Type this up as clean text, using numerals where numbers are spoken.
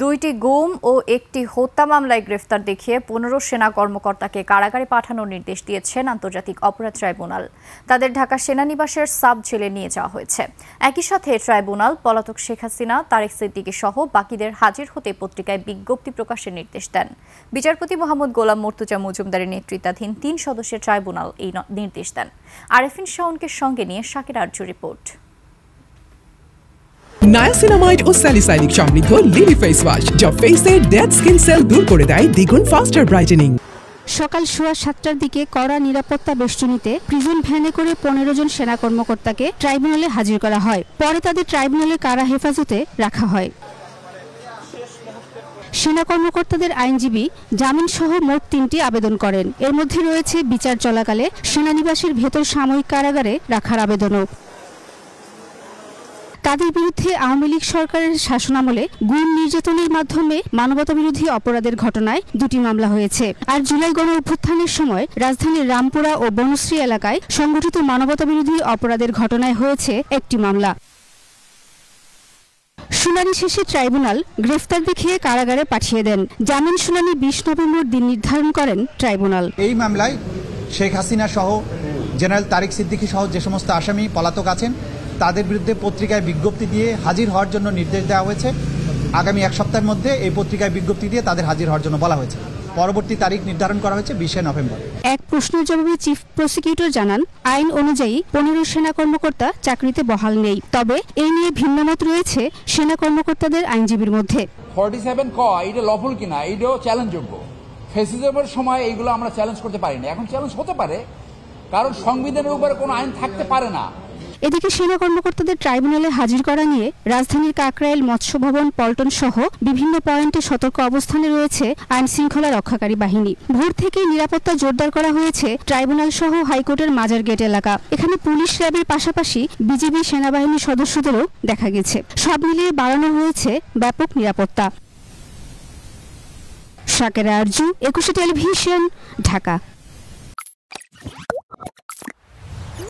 দুইটি গুম ও একটি হত্যা মামলায় গ্রেফতার দেখিয়ে ১৫ সেনা কর্মকর্তাকে কারাগারে পাঠানোর নির্দেশ দিয়েছেন আন্তর্জাতিক অপরাধ ট্রাইব্যুনাল। তাদের ঢাকা সেনানিবাসের সাব জেলে নিয়ে যাওয়া হয়েছে। একই সাথে ট্রাইব্যুনাল পলাতক শেখ হাসিনা, তারেক সিদ্দিকী সহ বাকিদের হাজির হতে পত্রিকায় বিজ্ঞপ্তি প্রকাশের নির্দেশ দেন। বিচারপতি মোহাম্মদ গোলাম মর্তুজা মজুমদারের নেতৃত্বাধীন ৩ সদস্যের ট্রাইব্যুনাল এই নির্দেশ দেন। আরেফিন শাওনকে সঙ্গে নিয়ে শাকির আরজু রিপোর্ট। নায়াসিনামাইড ও স্যালিসাইলিক সমৃদ্ধ লিলি ফেস ওয়াশ যা ফেসের ডেড স্কিন সেল দূর করে দেয় দ্বিগুণ ফাস্টার ব্রাইটেনিং। সকাল 7:15টার দিকে কড়া নিরাপত্তা বেষ্টনীতে প্রিজন ভ্যানে করে 15 জন সেনা কর্মকর্তাকে ট্রাইব্যুনালে হাজির করা হয়। পরে তাদের ট্রাইব্যুনালে কারা হেফাজতে রাখা হয়। সেনা কর্মকর্তাদের আইনজীবী জামিন সহ মোট 3টি আবেদন করেন। এর মধ্যে রয়েছে বিচার চলাকালে সেনানিবাসের ভেতর সাময়িক কারাগারে রাখার আবেদনও। তাদের বিরুদ্ধে আওয়ামী লীগ সরকারের শাসনামলে গুম নির্যাতনের মাধ্যমে মানবতাবিরোধী অপরাধের ঘটনায় 2টি মামলা হয়েছে। আর জুলাই গণ অভ্যুত্থানের সময় রাজধানীর রামপুরা ও বনশ্রী এলাকায় সংগঠিত মানবতাবিরোধী অপরাধের ঘটনায় হয়েছে 1টি মামলা। শুনানি শেষে ট্রাইব্যুনাল গ্রেফতার দেখিয়ে কারাগারে পাঠিয়ে দেন। জামিন শুনানি 20 নভেম্বর দিন নির্ধারণ করেন ট্রাইব্যুনাল। এই মামলায় শেখ হাসিনা সহ জেনারেল তারেক সিদ্দিকী সহ যে সমস্ত আসামি পলাতক আছেন তাদের বিরুদ্ধে পত্রিকায় বিজ্ঞপ্তি দিয়ে হাজির হওয়ার জন্য নির্দেশ দেওয়া হয়েছে। আগামী 1 সপ্তাহের মধ্যে এই পত্রিকায় বিজ্ঞপ্তি দিয়ে তাদের হাজির হওয়ার জন্য বলা হয়েছে। পরবর্তী তারিখ নির্ধারণ করা হয়েছে 20 নভেম্বর। এক প্রশ্নের জবাবে চিফ প্রসিকিউটর জানান, আইন অনুযায়ী 15 সেনা কর্মকর্তা চাকরিতে বহাল নেই। তবে এই নিয়ে ভিন্নমত রয়েছে সেনা কর্মকর্তাদের আইনজীবীর মধ্যে। 47 ক এটা লফুল কিনা এটাও চ্যালেঞ্জযোগ্য। ফ্যাসিজমের সময় এইগুলো আমরা চ্যালেঞ্জ করতে পারিনি, এখন চ্যালেঞ্জ হতে পারে, কারণ সংবিধানের উপরে কোনো আইন থাকতে পারে না। এদিকে সেনা কর্মকর্তাদের ট্রাইব্যুনালে হাজির করা নিয়ে রাজধানীর কাকরাইল, মৎস্য ভবন, পল্টন সহ বিভিন্ন পয়েন্টে সতর্ক অবস্থানে রয়েছে আইন শৃঙ্খলা রক্ষাকারী বাহিনী। ভোর থেকে নিরাপত্তা জোরদার করা হয়েছে ট্রাইব্যুনাল সহ হাইকোর্টের মাজার গেট এলাকা। এখানে পুলিশ, র্যাবের পাশাপাশি বিজিবি, সেনাবাহিনীর সদস্যদেরও দেখা গেছে। সব মিলিয়ে বাড়ানো হয়েছে ব্যাপক নিরাপত্তা। শাকির আরজু, 21 টেলিভিশন, ঢাকা।